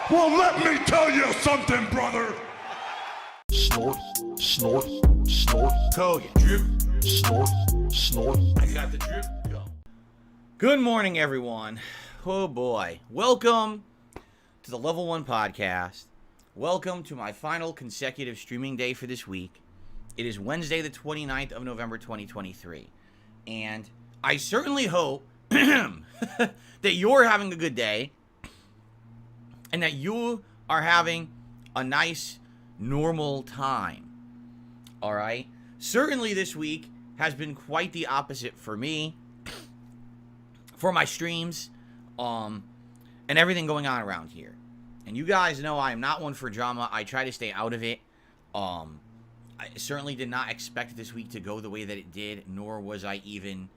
Well, let me tell you something, brother. Snort, snort, snort. Kogan. Drip. Snort, snort. I got the drip. Go. Good morning, everyone. Oh boy. Welcome to the Level 1 podcast. Welcome to my final consecutive streaming day for this week. It is Wednesday, the 29th of November, 2023. And I certainly hope that you're having a good day and that you are having a nice, normal time. All right? Certainly this week has been quite the opposite for me, for my streams, and everything going on around here. And you guys know I am not one for drama. I try to stay out of it. I certainly did not expect this week to go the way that it did, nor was I even,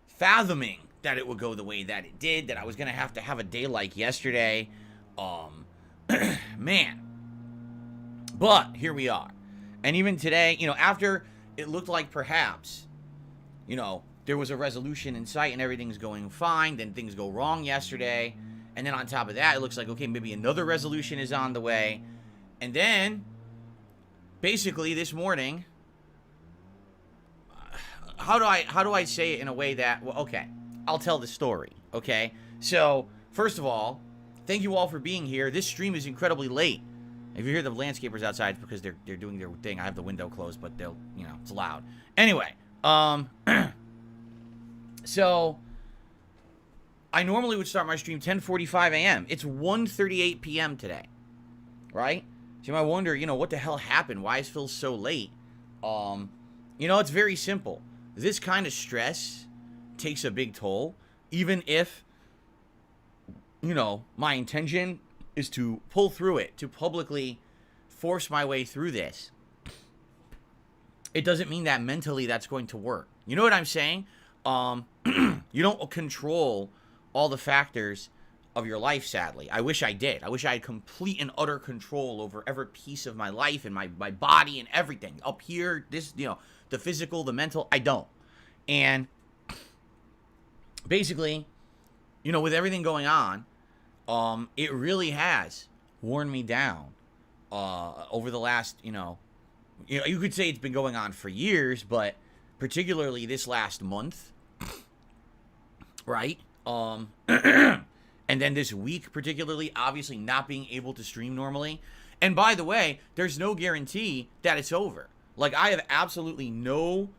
fathoming that it would go the way that it did, that I was going to have a day like yesterday. Man. But here we are. And even today, after it looked like perhaps, there was a resolution in sight and everything's going fine, then things go wrong yesterday. And then on top of that, it looks like, okay, maybe another resolution is on the way. And then, basically, this morning, how do I say it in a way that, well, okay, I'll tell the story, okay? So, first of all, thank you all for being here. This stream is incredibly late. If you hear the landscapers outside, it's because they're doing their thing. I have the window closed, but they'll, it's loud. Anyway, so I normally would start my stream 10:45 a.m. It's 1:38 p.m. today, right? So you might wonder, what the hell happened? Why is Phil so late? It's very simple. This kind of stress takes a big toll, even if, my intention is to pull through it, to publicly force my way through this. It doesn't mean that mentally that's going to work. You know what I'm saying? You don't control all the factors of your life, sadly. I wish I did. I wish I had complete and utter control over every piece of my life and my body and everything. Up here, this, the physical, the mental, I don't. And basically, with everything going on, it really has worn me down over the last, you could say it's been going on for years, but particularly this last month, right? And then this week particularly, obviously not being able to stream normally. And by the way, there's no guarantee that it's over. Like, I have absolutely no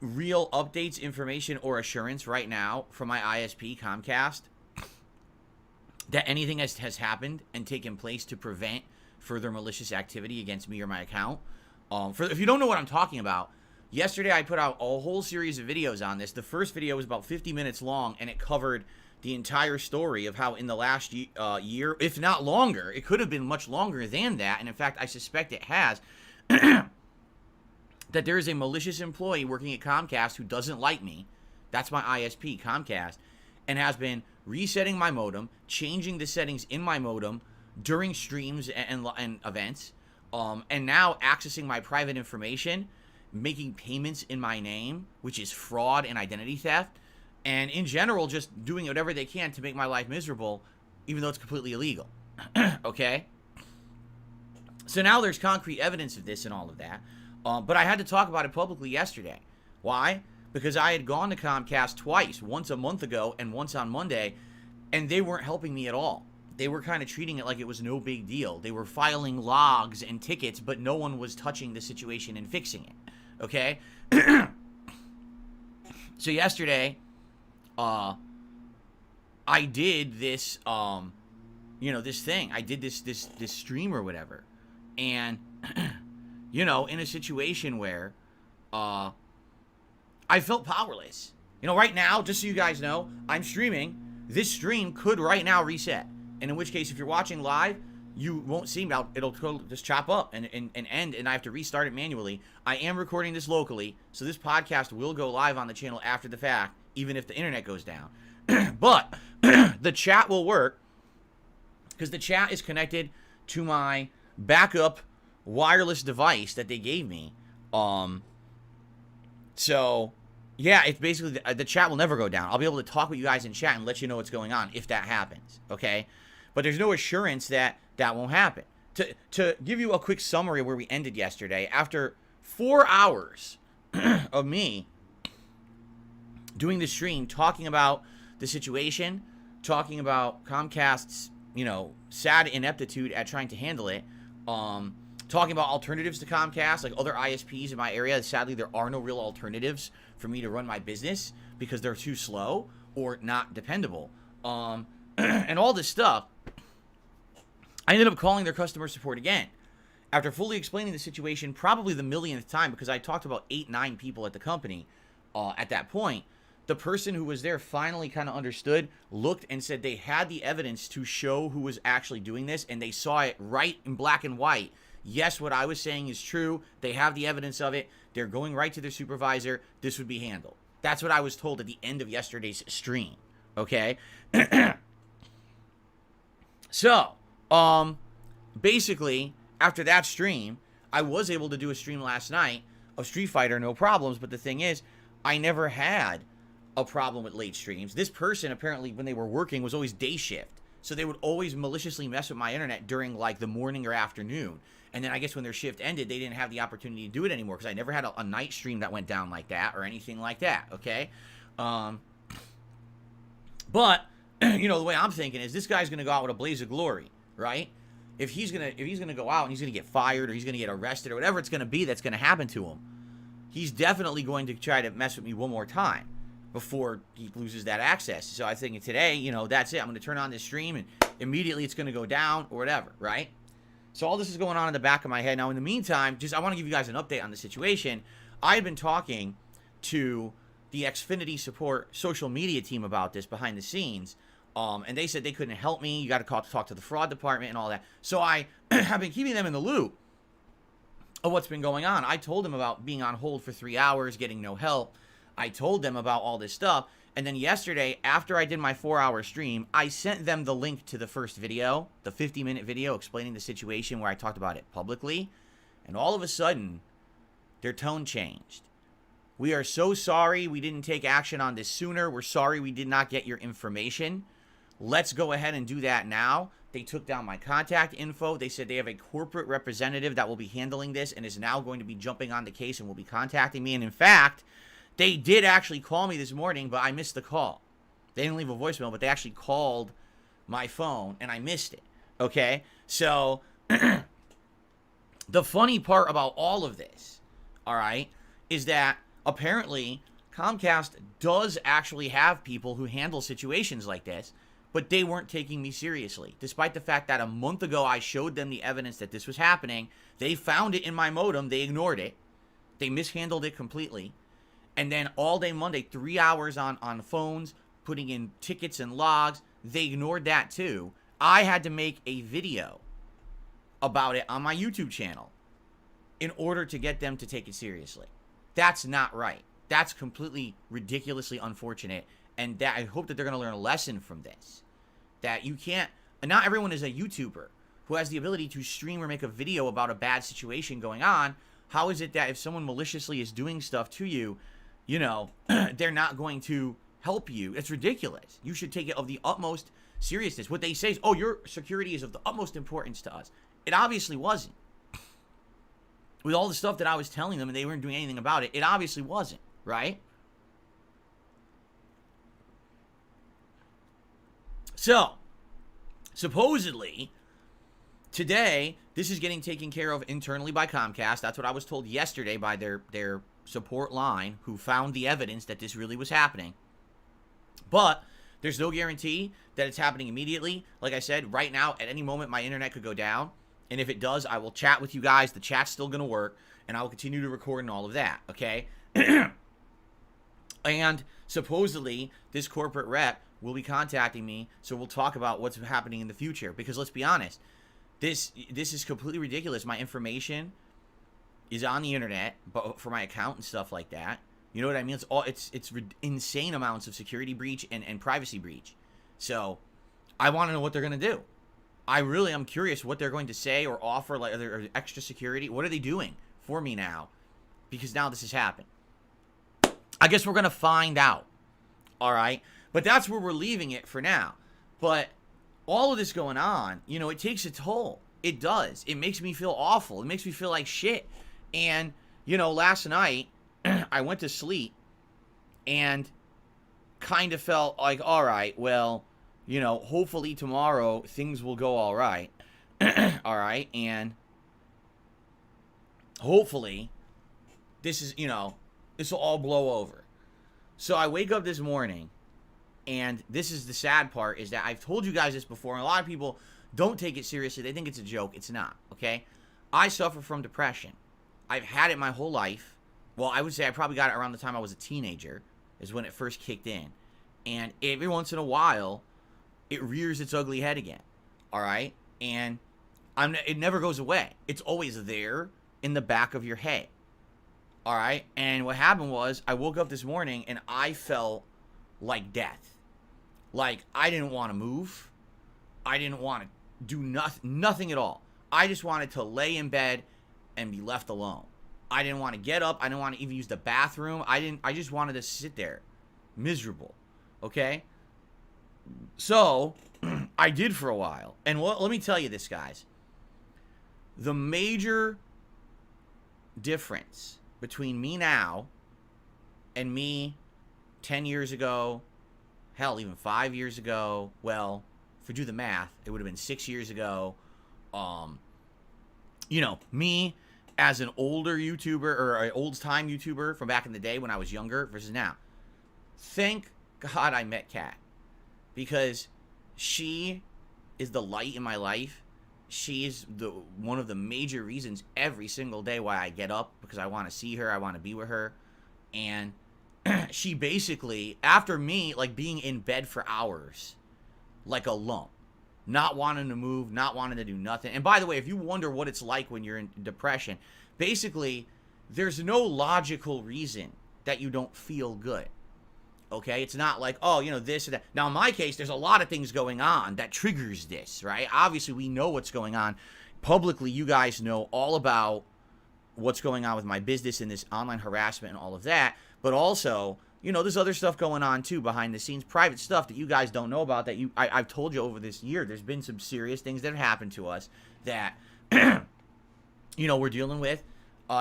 real updates, information, or assurance right now from my ISP, Comcast, that anything has happened and taken place to prevent further malicious activity against me or my account. If you don't know what I'm talking about, yesterday I put out a whole series of videos on this. The first video was about 50 minutes long, and it covered the entire story of how in the last year, if not longer, it could have been much longer than that, and in fact, I suspect it has, that there is a malicious employee working at Comcast who doesn't like me. That's my ISP, Comcast, and has been resetting my modem, changing the settings in my modem during streams and events, and now accessing my private information, making payments in my name, which is fraud and identity theft, and in general, just doing whatever they can to make my life miserable, even though it's completely illegal. Okay? So now there's concrete evidence of this and all of that. But I had to talk about it publicly yesterday. Why? Because I had gone to Comcast twice, once a month ago and once on Monday, and they weren't helping me at all. They were kind of treating it like it was no big deal. They were filing logs and tickets, but no one was touching the situation and fixing it. Okay? So yesterday, I did this, this thing. I did this stream or whatever. And, in a situation where, I felt powerless. Right now, just so you guys know, I'm streaming. This stream could right now reset. And in which case, if you're watching live, you won't see me. It'll just chop up and end, and I have to restart it manually. I am recording this locally, so this podcast will go live on the channel after the fact, even if the internet goes down. But the chat will work because the chat is connected to my backup wireless device that they gave me. So Yeah, it's basically the chat will never go down. I'll be able to talk with you guys in chat and let you know what's going on if that happens, okay? But there's no assurance that that won't happen. To give you a quick summary of where we ended yesterday, after 4 hours of me doing the stream, talking about the situation, talking about Comcast's, sad ineptitude at trying to handle it, talking about alternatives to Comcast, like other ISPs in my area. Sadly, there are no real alternatives for me to run my business because they're too slow or not dependable. And all this stuff, I ended up calling their customer support again. After fully explaining the situation, probably the millionth time, because I talked about 8-9 people at the company at that point, the person who was there finally kind of understood, looked, and said they had the evidence to show who was actually doing this, and they saw it right in black and white. Yes, what I was saying is true. They have the evidence of it. They're going right to their supervisor. This would be handled. That's what I was told at the end of yesterday's stream. Okay? So, basically, after that stream, I was able to do a stream last night of Street Fighter, no problems. But the thing is, I never had a problem with late streams. This person, apparently, when they were working, was always day shift. So they would always maliciously mess with my internet during, like, the morning or afternoon. And then I guess when their shift ended, they didn't have the opportunity to do it anymore because I never had a night stream that went down like that or anything like that, okay? But, the way I'm thinking is this guy's going to go out with a blaze of glory, right? If he's gonna go out and he's going to get fired or he's going to get arrested or whatever it's going to be that's going to happen to him, he's definitely going to try to mess with me one more time before he loses that access. So I think today, that's it. I'm going to turn on this stream and immediately it's going to go down or whatever, right? So all this is going on in the back of my head. Now, in the meantime, I want to give you guys an update on the situation. I had been talking to the Xfinity support social media team about this behind the scenes, and they said they couldn't help me. You got to talk to the fraud department and all that. So I have been keeping them in the loop of what's been going on. I told them about being on hold for 3 hours, getting no help. I told them about all this stuff. And then yesterday, after I did my 4-hour stream, I sent them the link to the first video, the 50-minute video explaining the situation where I talked about it publicly. And all of a sudden, their tone changed. We are so sorry we didn't take action on this sooner. We're sorry we did not get your information. Let's go ahead and do that now. They took down my contact info. They said they have a corporate representative that will be handling this and is now going to be jumping on the case and will be contacting me. And in fact, they did actually call me this morning, but I missed the call. They didn't leave a voicemail, but they actually called my phone, and I missed it. Okay? So, the funny part about all of this, all right, is that apparently Comcast does actually have people who handle situations like this, but they weren't taking me seriously. Despite the fact that a month ago I showed them the evidence that this was happening, they found it in my modem, they ignored it, they mishandled it completely. And then all day Monday, 3 hours on phones, putting in tickets and logs, they ignored that too. I had to make a video about it on my YouTube channel in order to get them to take it seriously. That's not right. That's completely ridiculously unfortunate. And that I hope that they're going to learn a lesson from this. That you can't, not everyone is a YouTuber who has the ability to stream or make a video about a bad situation going on. How is it that if someone maliciously is doing stuff to you, they're not going to help you? It's ridiculous. You should take it of the utmost seriousness. What they say is, oh, your security is of the utmost importance to us. It obviously wasn't. With all the stuff that I was telling them and they weren't doing anything about it, it obviously wasn't, right? So, supposedly, today, this is getting taken care of internally by Comcast. That's what I was told yesterday by their support line, who found the evidence that this really was happening. But there's no guarantee that it's happening immediately. Like I said, right now, at any moment, my internet could go down. And if it does, I will chat with you guys. The chat's still going to work. And I will continue to record and all of that, okay? And supposedly, this corporate rep will be contacting me, so we'll talk about what's happening in the future. Because let's be honest, this is completely ridiculous. My information is on the internet, but for my account and stuff like that. You know what I mean? It's insane amounts of security breach and privacy breach. So I want to know what they're going to do. I really am curious what they're going to say or offer, like, are there extra security? What are they doing for me now? Because now this has happened. I guess we're going to find out. All right. But that's where we're leaving it for now. But all of this going on, you know, it takes a toll. It does. It makes me feel awful. It makes me feel like shit. And, you know, last night I went to sleep and kind of felt like, all right, well, you know, hopefully tomorrow things will go all right. All right. And hopefully this is, you know, this will all blow over. So I wake up this morning, and this is the sad part, is that I've told you guys this before, and a lot of people don't take it seriously. They think it's a joke. It's not, okay? I suffer from depression. I've had it my whole life. Well, I would say I probably got it around the time I was a teenager, is when it first kicked in. And every once in a while, it rears its ugly head again, all right? And it never goes away. It's always there in the back of your head, all right? And what happened was I woke up this morning, and I felt like death. Like, I didn't want to move. I didn't want to do nothing at all. I just wanted to lay in bed and be left alone. I didn't want to get up. I didn't want to even use the bathroom. I just wanted to sit there, miserable, okay? So, I did for a while. And let me tell you this, guys. The major difference between me now and me 10 years ago, hell, even 5 years ago, well, if we do the math, it would have been 6 years ago. You know, me as an older YouTuber, or an old-time YouTuber from back in the day when I was younger versus now. Thank God I met Kat, because she is the light in my life. She is one of the major reasons every single day why I get up, because I want to see her, I want to be with her. And she basically, after me, like, being in bed for hours, like a lump, not wanting to move, not wanting to do nothing. And by the way, if you wonder what it's like when you're in depression, basically, there's no logical reason that you don't feel good. Okay? It's not like, oh, you know, this or that. Now, in my case, there's a lot of things going on that triggers this, right? Obviously, we know what's going on. Publicly, you guys know all about what's going on with my business and this online harassment and all of that. But also, you know, there's other stuff going on too behind the scenes, private stuff that you guys don't know about, that I've told you over this year. There's been some serious things that have happened to us that, you know, we're dealing with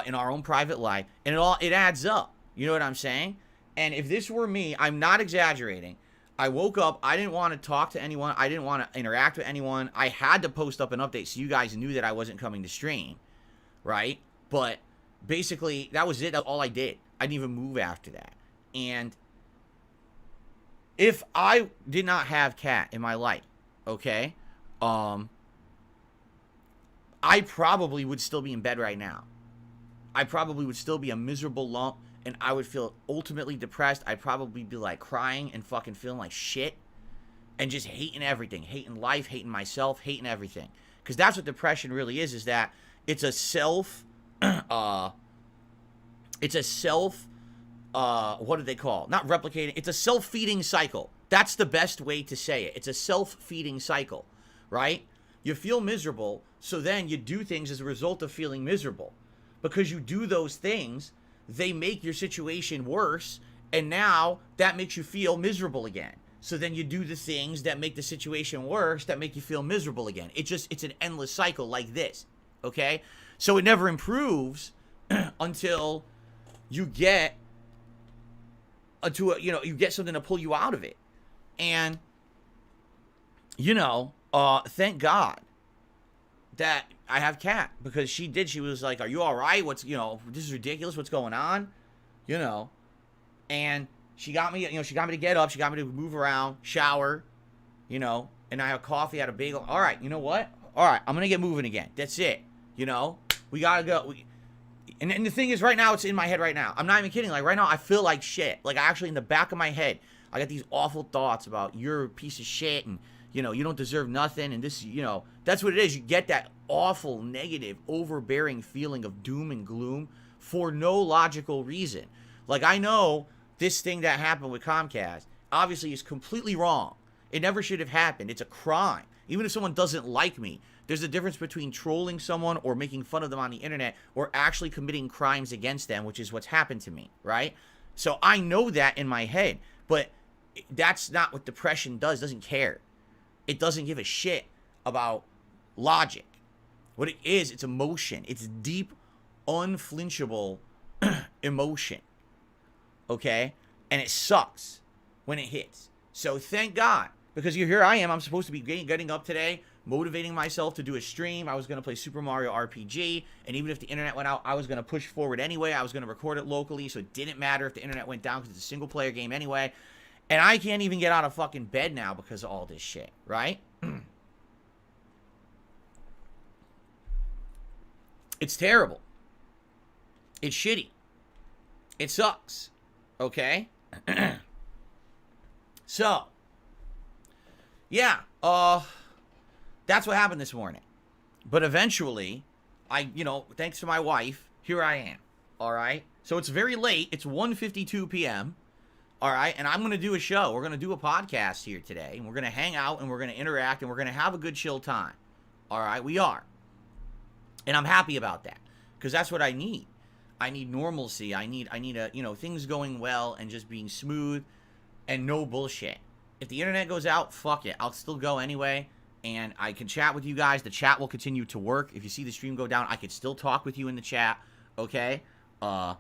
in our own private life, and it adds up. You know what I'm saying? And if this were me, I'm not exaggerating. I woke up, I didn't want to talk to anyone, I didn't want to interact with anyone. I had to post up an update so you guys knew that I wasn't coming to stream, right? But basically, that was it. That's all I did. I didn't even move after that. And if I did not have Kat in my life, okay, I probably would still be in bed right now. I probably would still be a miserable lump, and I would feel ultimately depressed. I'd probably be like crying and fucking feeling like shit and just hating everything, hating life, hating myself, hating everything. Because that's what depression really is that it's a what do they call? Not replicating. It's a self-feeding cycle. That's the best way to say it. It's a self-feeding cycle, right? You feel miserable, so then you do things as a result of feeling miserable. Because you do those things, they make your situation worse, and now that makes you feel miserable again. So then you do the things that make the situation worse, that make you feel miserable again. It's an endless cycle like this, okay? So it never improves until you get you get something to pull you out of it. And, you know, thank God that I have Kat, because she was like, are you all right? This is ridiculous. What's going on? You know, and she got me to get up. She got me to move around, shower, you know, and I had coffee, had a bagel. All right, you know what? All right, I'm going to get moving again. That's it. You know, we got to go. And the thing is, right now, it's in my head right now. I'm not even kidding. Like, right now, I feel like shit. Like, actually, in the back of my head, I got these awful thoughts about you're a piece of shit, and, you know, you don't deserve nothing, and this, you know, that's what it is. You get that awful, negative, overbearing feeling of doom and gloom for no logical reason. Like, I know this thing that happened with Comcast, obviously, is completely wrong. It never should have happened. It's a crime. Even if someone doesn't like me, there's a difference between trolling someone or making fun of them on the internet or actually committing crimes against them, which is what's happened to me, right? So I know that in my head, but that's not what depression does. It doesn't care. It doesn't give a shit about logic. What it is, it's emotion. It's deep, unflinchable emotion. Okay? And it sucks when it hits. So thank God, because here I am. I'm supposed to be getting up today, motivating myself to do a stream. I was going to play Super Mario RPG, and even if the internet went out, I was going to push forward anyway. I was going to record it locally, so it didn't matter if the internet went down because it's a single-player game anyway. And I can't even get out of fucking bed now because of all this shit, right? It's terrible. It's shitty. It sucks. Okay? So, yeah, that's what happened this morning. But eventually, thanks to my wife, here I am. All right? So it's very late. It's 1:52 p.m. All right? And I'm going to do a show. We're going to do a podcast here today. And we're going to hang out and we're going to interact and we're going to have a good chill time. All right? We are. And I'm happy about that because that's what I need. I need normalcy. I need things going well and just being smooth and no bullshit. If the internet goes out, fuck it. I'll still go anyway, and I can chat with you guys. The chat will continue to work. If you see the stream go down, I could still talk with you in the chat, okay? So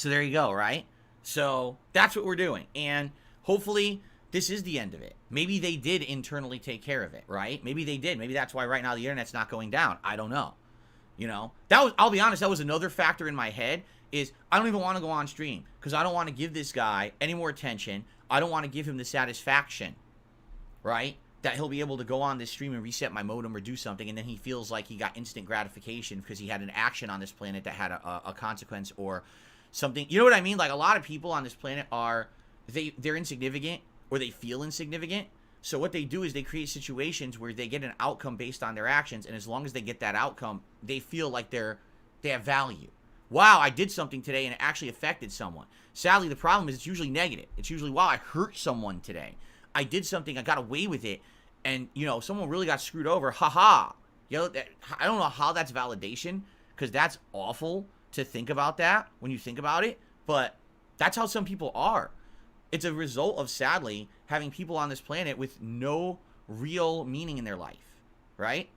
there you go, right? So that's what we're doing, and hopefully this is the end of it. Maybe they did internally take care of it, right? Maybe they did. Maybe that's why right now the internet's not going down. I don't know. I'll be honest, that was another factor in my head is I don't even want to go on stream because I don't want to give this guy any more attention. I don't want to give him the satisfaction, right? That he'll be able to go on this stream and reset my modem or do something, and then he feels like he got instant gratification because he had an action on this planet that had a consequence or something. You know what I mean? Like a lot of people on this planet they're insignificant or they feel insignificant. So what they do is they create situations where they get an outcome based on their actions, and as long as they get that outcome, they feel like they have value. Wow, I did something today and it actually affected someone. Sadly, the problem is it's usually negative. It's usually, wow, I hurt someone today. I did something, I got away with it, and, someone really got screwed over. Ha-ha. I don't know how that's validation, because that's awful to think about that when you think about it, but that's how some people are. It's a result of, sadly, having people on this planet with no real meaning in their life, right?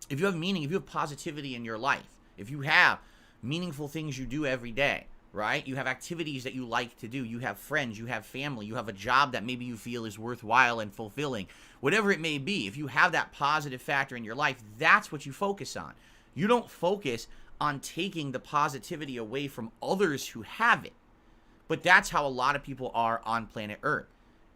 If you have meaning, if you have positivity in your life, if you have meaningful things you do every day, right? You have activities that you like to do. You have friends, you have family, you have a job that maybe you feel is worthwhile and fulfilling. Whatever it may be, if you have that positive factor in your life, that's what you focus on. You don't focus on taking the positivity away from others who have it. But that's how a lot of people are on planet Earth.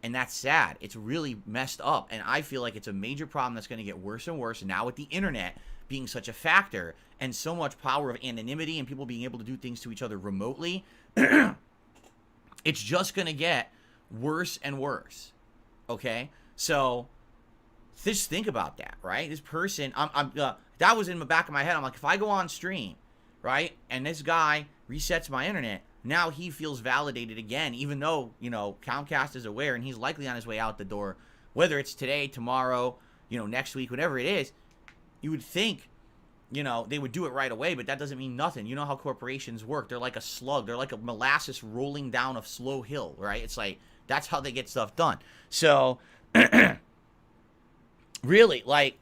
And that's sad. It's really messed up. And I feel like it's a major problem that's going to get worse and worse now with the internet being such a factor and so much power of anonymity and people being able to do things to each other remotely. It's just going to get worse and worse. Okay? So just think about that, right? This person, that was in the back of my head. I'm like, if I go on stream, right, and this guy resets my internet, now he feels validated again, even though, Comcast is aware and he's likely on his way out the door, whether it's today, tomorrow, next week, whatever it is. You would think, they would do it right away, but that doesn't mean nothing. You know how corporations work. They're like a slug. They're like a molasses rolling down a slow hill, right? It's like, that's how they get stuff done. So, really, like,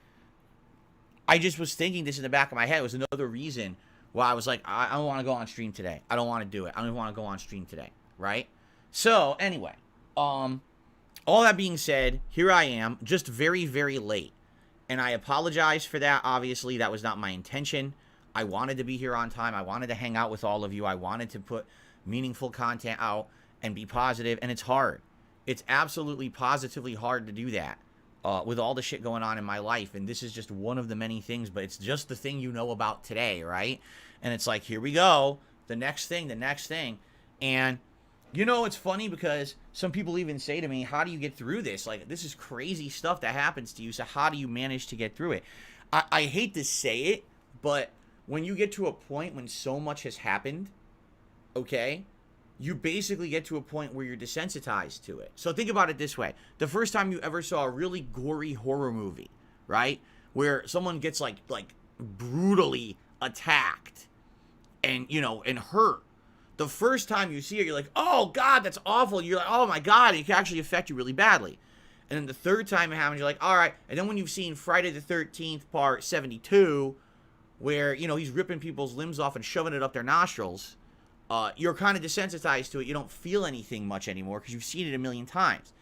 I just was thinking this in the back of my head. It was another reason why I was like, I don't want to go on stream today. I don't want to do it. I don't even want to go on stream today, right? So, anyway, all that being said, here I am, just very, very late. And I apologize for that. Obviously, that was not my intention. I wanted to be here on time. I wanted to hang out with all of you. I wanted to put meaningful content out and be positive. And it's hard. It's absolutely positively hard to do that with all the shit going on in my life. And this is just one of the many things, but it's just the thing you know about today, right? And it's like, here we go. The next thing. And it's funny because some people even say to me, how do you get through this? Like, this is crazy stuff that happens to you. So how do you manage to get through it? I hate to say it, but when you get to a point when so much has happened, okay, you basically get to a point where you're desensitized to it. So think about it this way. The first time you ever saw a really gory horror movie, right? Where someone gets like brutally attacked and, and hurt. The first time you see it, you're like, oh, God, that's awful. You're like, oh, my God, it can actually affect you really badly. And then the third time it happens, you're like, all right. And then when you've seen Friday the 13th, part 72, where, you know, he's ripping people's limbs off and shoving it up their nostrils, you're kind of desensitized to it. You don't feel anything much anymore because you've seen it a million times.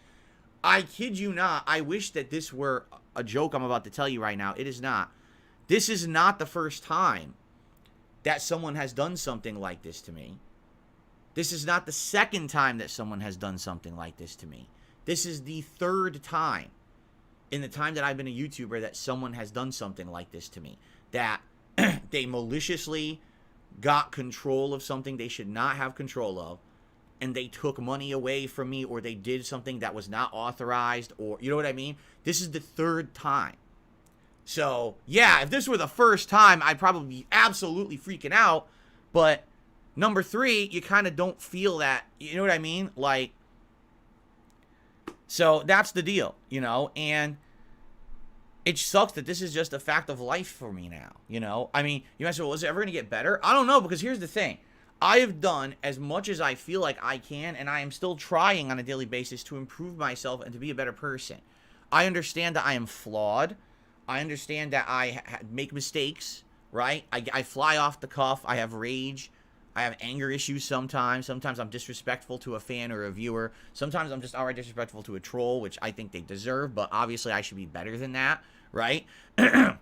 I kid you not. I wish that this were a joke I'm about to tell you right now. It is not. This is not the first time that someone has done something like this to me. This is not the second time that someone has done something like this to me. This is the third time in the time that I've been a YouTuber that someone has done something like this to me. That they maliciously got control of something they should not have control of, and they took money away from me, or they did something that was not authorized, or, you know what I mean? This is the third time. So, yeah, if this were the first time, I'd probably be absolutely freaking out. But number 3, you kind of don't feel that, you know what I mean? Like, so that's the deal, you know? And it sucks that this is just a fact of life for me now, you know? I mean, you might say, well, is it ever going to get better? I don't know, because here's the thing. I have done as much as I feel like I can, and I am still trying on a daily basis to improve myself and to be a better person. I understand that I am flawed. I understand that I make mistakes, right? I fly off the cuff. I have rage. I have anger issues sometimes. Sometimes I'm disrespectful to a fan or a viewer. Sometimes I'm just outright disrespectful to a troll, which I think they deserve, but obviously I should be better than that, right? A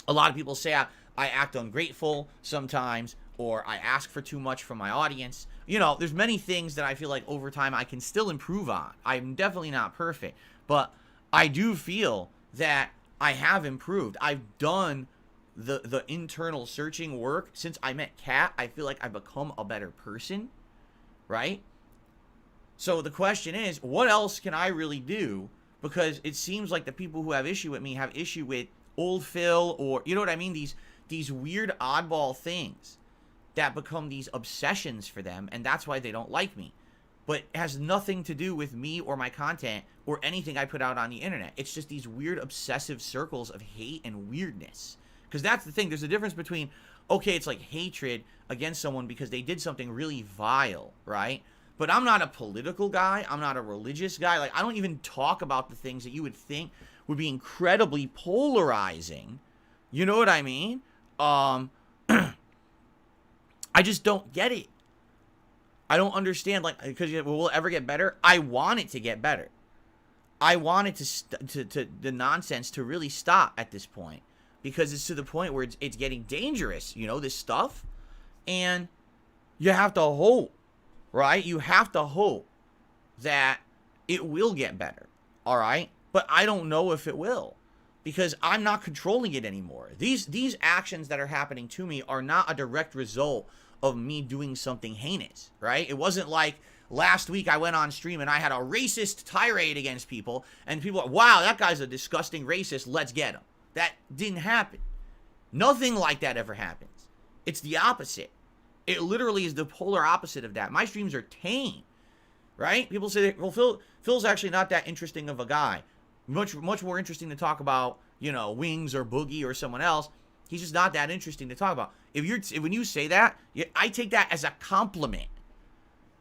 lot of people say I act ungrateful sometimes, or I ask for too much from my audience. You know, there's many things that I feel like over time I can still improve on. I'm definitely not perfect, but I do feel that I have improved. I've done the internal searching work since I met Kat. I feel like I've become a better person, right? So the question is, what else can I really do? Because it seems like the people who have issue with me have issue with old Phil, or, you know what I mean? These weird oddball things that become these obsessions for them, and that's why they don't like me. But it has nothing to do with me or my content or anything I put out on the internet. It's just these weird obsessive circles of hate and weirdness. Because that's the thing. There's a difference between, okay, it's like hatred against someone because they did something really vile, right? But I'm not a political guy. I'm not a religious guy. Like, I don't even talk about the things that you would think would be incredibly polarizing. You know what I mean? I just don't get it. I don't understand, like, because will it ever get better? I want it to get better. I want it to the nonsense to really stop at this point, because it's to the point where it's getting dangerous, you know, this stuff. And you have to hope, right? You have to hope that it will get better, all right? But I don't know if it will, because I'm not controlling it anymore. These actions that are happening to me are not a direct result of me doing something heinous, right? It wasn't like last week I went on stream and I had a racist tirade against people, and people are, wow, that guy's a disgusting racist, let's get him. That didn't happen. Nothing like that ever happens. It's the opposite. It literally is the polar opposite of that. My streams are tame, right? People say, well, Phil's actually not that interesting of a guy. Much more interesting to talk about, you know, Wings or Boogie or someone else. He's just not that interesting to talk about. When you say that, I take that as a compliment,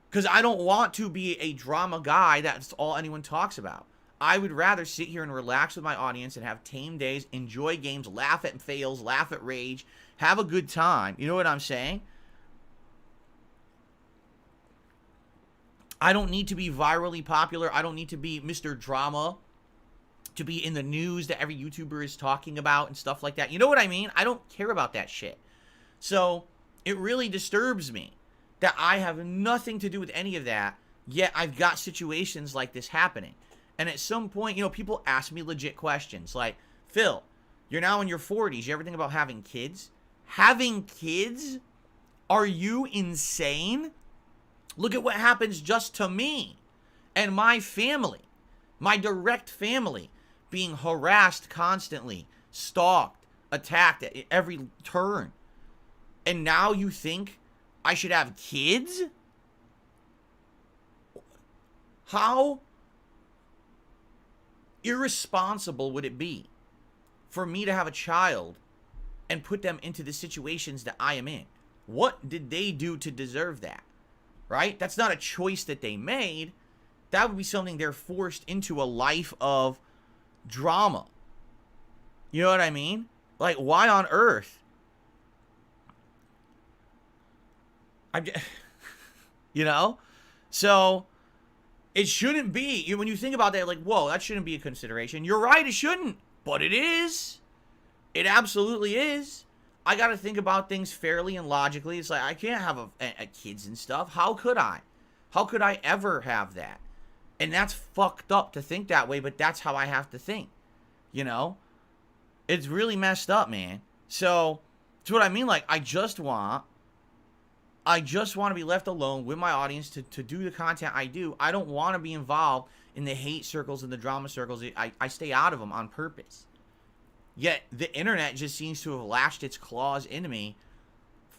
because I don't want to be a drama guy that's all anyone talks about. I would rather sit here and relax with my audience and have tame days, enjoy games, laugh at fails, laugh at rage, have a good time. You know what I'm saying? I don't need to be virally popular. I don't need to be Mr. Drama, to be in the news that every YouTuber is talking about and stuff like that. You know what I mean? I don't care about that shit. So it really disturbs me that I have nothing to do with any of that, yet I've got situations like this happening. And at some point, you know, people ask me legit questions like, Phil, you're now in your 40s. You ever think about having kids? Having kids? Are you insane? Look at what happens just to me and my family, my direct family, being harassed constantly, stalked, attacked at every turn. And now you think I should have kids? How irresponsible would it be for me to have a child and put them into the situations that I am in? What did they do to deserve that? Right? That's not a choice that they made. That would be something they're forced into, a life of drama. You know what I mean? Like, why on earth? You know? So, it shouldn't be. When you think about that, like, whoa, that shouldn't be a consideration. You're right, it shouldn't. But it is. It absolutely is. I got to think about things fairly and logically. It's like, I can't have a kids and stuff. How could I? How could I ever have that? And that's fucked up to think that way, but that's how I have to think. You know? It's really messed up, man. So, that's what I mean. Like, I just want to be left alone with my audience to do the content I do. I don't want to be involved in the hate circles and the drama circles. I stay out of them on purpose. Yet, the internet just seems to have lashed its claws into me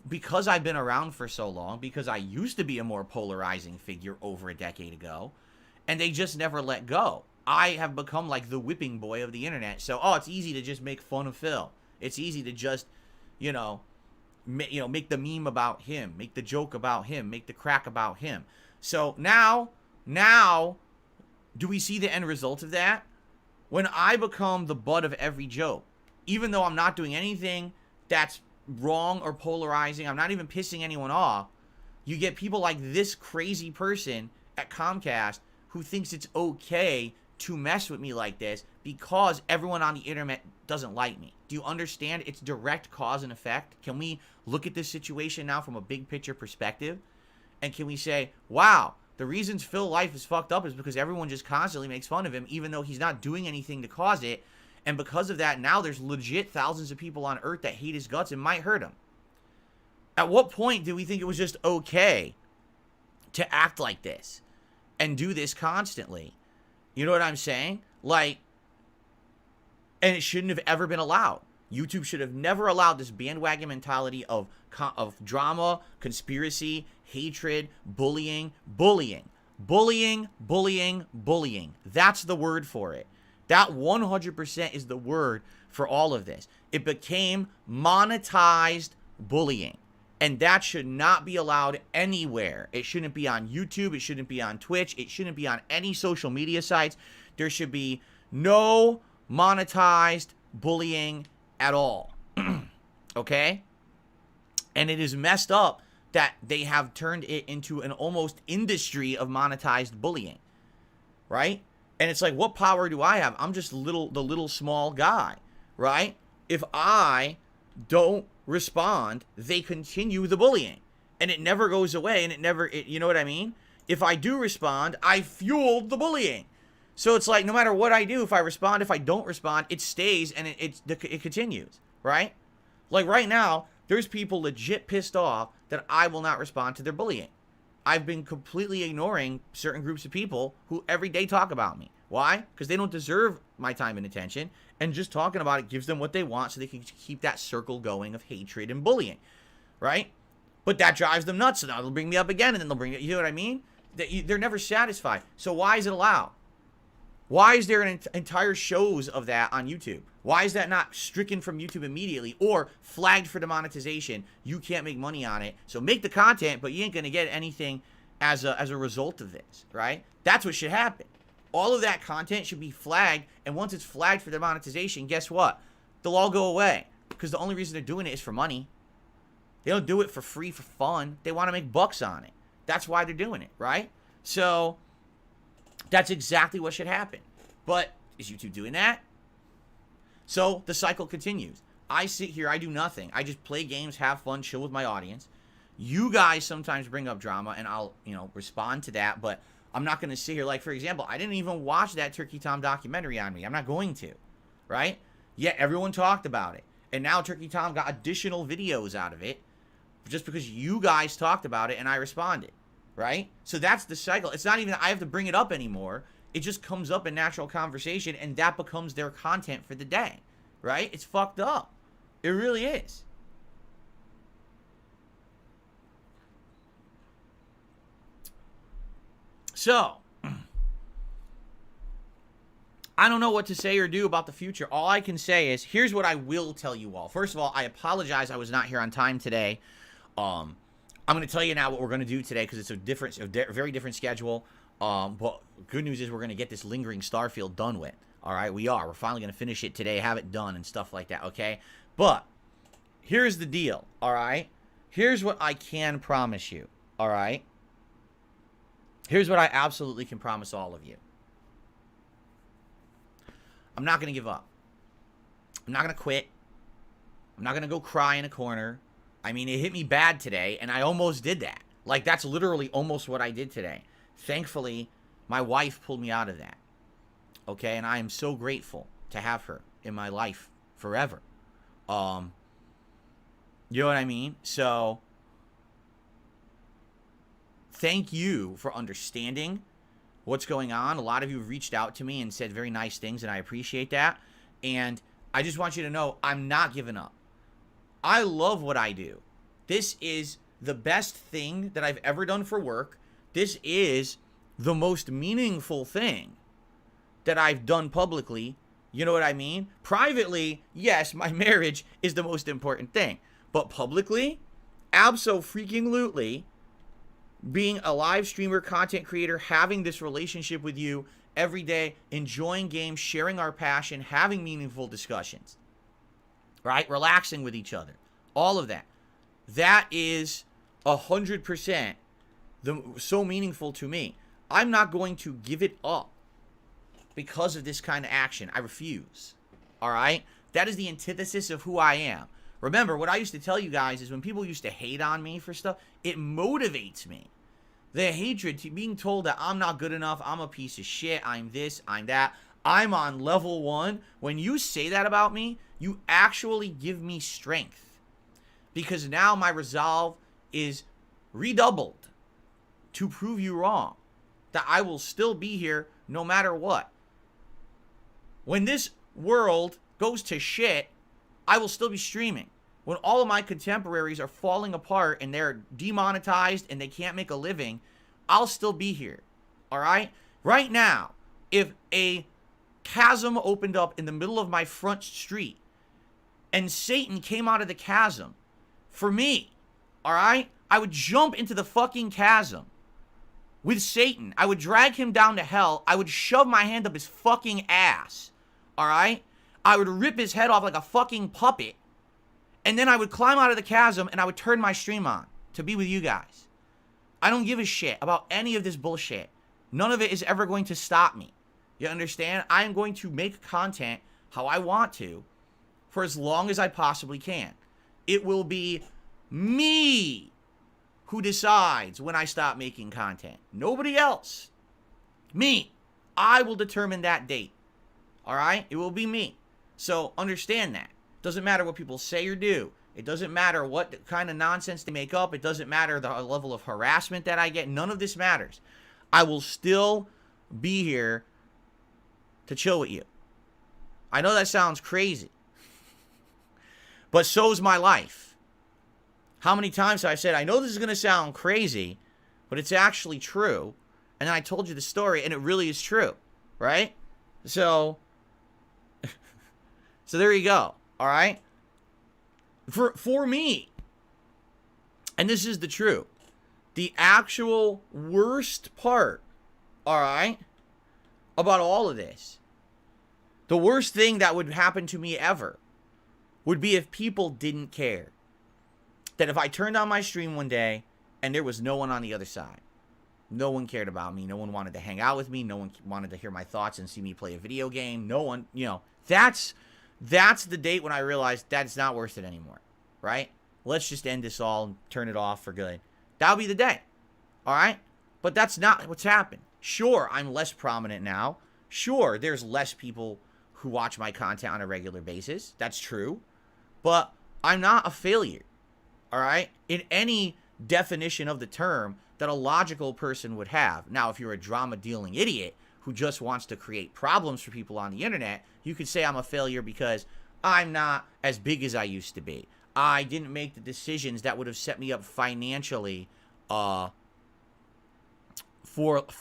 because I've been around for so long, because I used to be a more polarizing figure over a decade ago, and they just never let go. I have become like the whipping boy of the internet. So, it's easy to just make fun of Phil. It's easy to just, make the meme about him, make the joke about him, make the crack about him. So now, do we see the end result of that? When I become the butt of every joke, even though I'm not doing anything that's wrong or polarizing, I'm not even pissing anyone off, you get people like this crazy person at Comcast who thinks it's okay to mess with me like this because everyone on the internet doesn't like me. Do you understand? It's direct cause and effect. Can we look at this situation now from a big picture perspective? And can we say, wow, the reasons Phil's life is fucked up is because everyone just constantly makes fun of him, even though he's not doing anything to cause it. And because of that, now there's legit thousands of people on Earth that hate his guts and might hurt him. At what point do we think it was just okay to act like this and do this constantly? You know what I'm saying? Like, and it shouldn't have ever been allowed. YouTube should have never allowed this bandwagon mentality of drama, conspiracy, hatred, bullying. That's the word for it. That 100% is the word for all of this. It became monetized bullying. And that should not be allowed anywhere. It shouldn't be on YouTube. It shouldn't be on Twitch. It shouldn't be on any social media sites. There should be no monetized bullying at all. Okay? And it is messed up that they have turned it into an almost industry of monetized bullying. Right? And it's like, what power do I have? I'm just the little small guy. Right? If I don't respond, they continue the bullying. And it never goes away, and you know what I mean? If I do respond, I fueled the bullying. So it's like, no matter what I do, if I respond, if I don't respond, it stays and it continues, right? Like right now, there's people legit pissed off that I will not respond to their bullying. I've been completely ignoring certain groups of people who every day talk about me. Why? Because they don't deserve my time and attention, and just talking about it gives them what they want so they can keep that circle going of hatred and bullying, right? But that drives them nuts, so now they'll bring me up again, and then they'll bring it, you know what I mean? They're never satisfied. So why is it allowed? Why is there an entire shows of that on YouTube? Why is that not stricken from YouTube immediately or flagged for demonetization? You can't make money on it, so make the content, but you ain't gonna get anything as a result of this, right? That's what should happen. All of that content should be flagged, and once it's flagged for demonetization, guess what? They'll all go away, because the only reason they're doing it is for money. They don't do it for free, for fun. They want to make bucks on it. That's why they're doing it, right? So that's exactly what should happen. But is YouTube doing that? So the cycle continues. I sit here, I do nothing. I just play games, have fun, chill with my audience. You guys sometimes bring up drama, and I'll, respond to that, but I'm not going to sit here. Like, for example, I didn't even watch that Turkey Tom documentary on me. I'm not going to, right? Yet everyone talked about it. And now Turkey Tom got additional videos out of it just because you guys talked about it and I responded, right? So that's the cycle. It's not even I have to bring it up anymore. It just comes up in natural conversation, and that becomes their content for the day, right? It's fucked up. It really is. So, I don't know what to say or do about the future. All I can say is, here's what I will tell you all. First of all, I apologize I was not here on time today. I'm going to tell you now what we're going to do today because it's very different schedule. But good news is we're going to get this lingering Starfield done with. All right, we are. We're finally going to finish it today, have it done and stuff like that, okay? But here's the deal, all right? Here's what I can promise you, all right? Here's what I absolutely can promise all of you. I'm not going to give up. I'm not going to quit. I'm not going to go cry in a corner. I mean, it hit me bad today, and I almost did that. Like, that's literally almost what I did today. Thankfully, my wife pulled me out of that. Okay, and I am so grateful to have her in my life forever. You know what I mean? So, thank you for understanding what's going on. A lot of you have reached out to me and said very nice things, and I appreciate that. And I just want you to know I'm not giving up. I love what I do. This is the best thing that I've ever done for work. This is the most meaningful thing that I've done publicly. You know what I mean? Privately, yes, my marriage is the most important thing. But publicly, abso-freaking-lutely, being a live streamer, content creator, having this relationship with you every day, enjoying games, sharing our passion, having meaningful discussions, right? Relaxing with each other. All of that. That is 100% so meaningful to me. I'm not going to give it up because of this kind of action. I refuse. All right? That is the antithesis of who I am. Remember, what I used to tell you guys is when people used to hate on me for stuff, it motivates me. The hatred, being told that I'm not good enough, I'm a piece of shit, I'm this, I'm that, I'm on level 1. When you say that about me, you actually give me strength. Because now my resolve is redoubled to prove you wrong. That I will still be here no matter what. When this world goes to shit, I will still be streaming. When all of my contemporaries are falling apart and they're demonetized and they can't make a living, I'll still be here. All right? Right now, if a chasm opened up in the middle of my front street and Satan came out of the chasm, for me, all right, I would jump into the fucking chasm with Satan. I would drag him down to hell. I would shove my hand up his fucking ass. All right? I would rip his head off like a fucking puppet. And then I would climb out of the chasm and I would turn my stream on to be with you guys. I don't give a shit about any of this bullshit. None of it is ever going to stop me. You understand? I am going to make content how I want to for as long as I possibly can. It will be me who decides when I stop making content. Nobody else. Me. I will determine that date. All right? It will be me. So understand that. Doesn't matter what people say or do. It doesn't matter what kind of nonsense they make up. It doesn't matter the level of harassment that I get. None of this matters. I will still be here to chill with you. I know that sounds crazy. But so's my life. How many times have I said, I know this is going to sound crazy, but it's actually true. And then I told you the story, and it really is true. Right? So there you go. All right? For me, and this is the truth, the actual worst part, all right, about all of this, the worst thing that would happen to me ever would be if people didn't care. That if I turned on my stream one day and there was no one on the other side, no one cared about me, no one wanted to hang out with me, no one wanted to hear my thoughts and see me play a video game, no one, that's the date when I realized that's not worth it anymore, right? Let's just end this all and turn it off for good. That'll be the day, all right? But that's not what's happened. Sure, I'm less prominent now. Sure, there's less people who watch my content on a regular basis. That's true. But I'm not a failure, all right? In any definition of the term that a logical person would have. Now, if you're a drama-dealing idiot who just wants to create problems for people on the internet, you could say I'm a failure because I'm not as big as I used to be. I didn't make the decisions that would have set me up financially for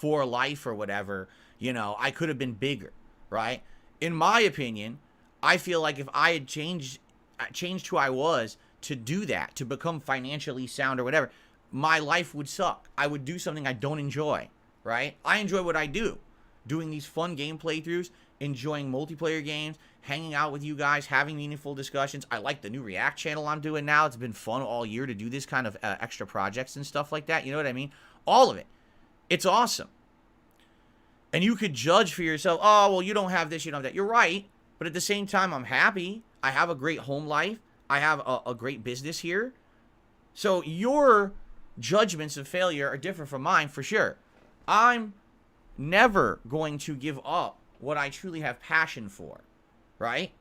life or whatever. I could have been bigger, right? In my opinion, I feel like if I had changed who I was to do that, to become financially sound or whatever, my life would suck. I would do something I don't enjoy, right? I enjoy what I do. Doing these fun game playthroughs, enjoying multiplayer games, hanging out with you guys, having meaningful discussions. I like the new React channel I'm doing now. It's been fun all year to do this kind of extra projects and stuff like that. You know what I mean? All of it. It's awesome. And you could judge for yourself, oh, well, you don't have this, you don't have that. You're right. But at the same time, I'm happy. I have a great home life. I have a great business here. So your judgments of failure are different from mine for sure. I'm never going to give up what I truly have passion for, right?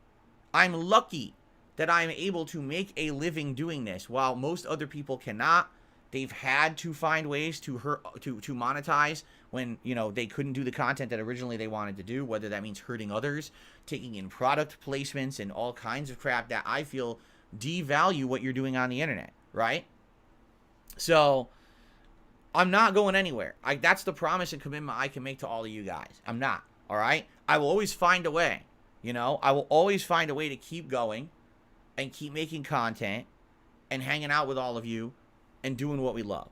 I'm lucky that I'm able to make a living doing this while most other people cannot. They've had to find ways to monetize when, you know, they couldn't do the content that originally they wanted to do, whether that means hurting others, taking in product placements and all kinds of crap that I feel devalue what you're doing on the internet, right? So I'm not going anywhere. That's the promise and commitment I can make to all of you guys. I'm not, all right? I will always find a way, you know? I will always find a way to keep going and keep making content and hanging out with all of you and doing what we love,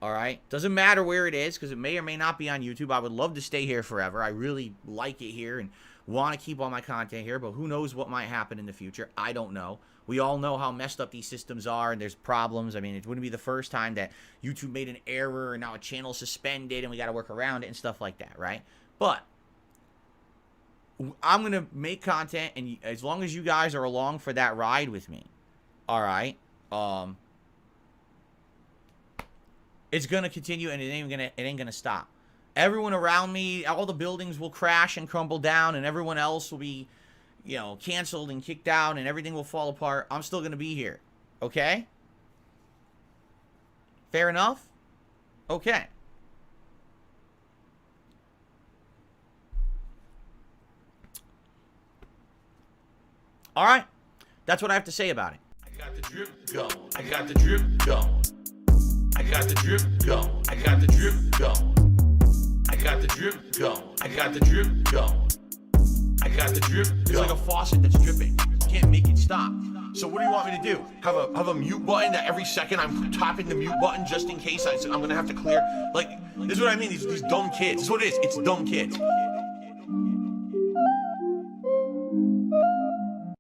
all right? Doesn't matter where it is, because it may or may not be on YouTube. I would love to stay here forever. I really like it here and want to keep all my content here, but who knows what might happen in the future. I don't know. We all know how messed up these systems are, and there's problems. I mean, it wouldn't be the first time that YouTube made an error, and now a channel suspended, and we got to work around it and stuff like that, right? But I'm going to make content, and as long as you guys are along for that ride with me, all right, it's going to continue, and it ain't gonna stop. Everyone around me, all the buildings will crash and crumble down, and everyone else will be, you know, canceled and kicked out, and everything will fall apart. I'm still going to be here. Okay? Fair enough? Okay. All right. That's what I have to say about it. I got the drip going. I got the drip going. I got the drip going. I got the drip going. I got the drip going. I got the drip going. I got the drip going. It's like a faucet that's dripping. You can't make it stop. So what do you want me to do? Have a mute button that every second I'm tapping the mute button just in case I'm gonna have to clear? Like, this is what I mean, these dumb kids. This is what it is, it's dumb kids.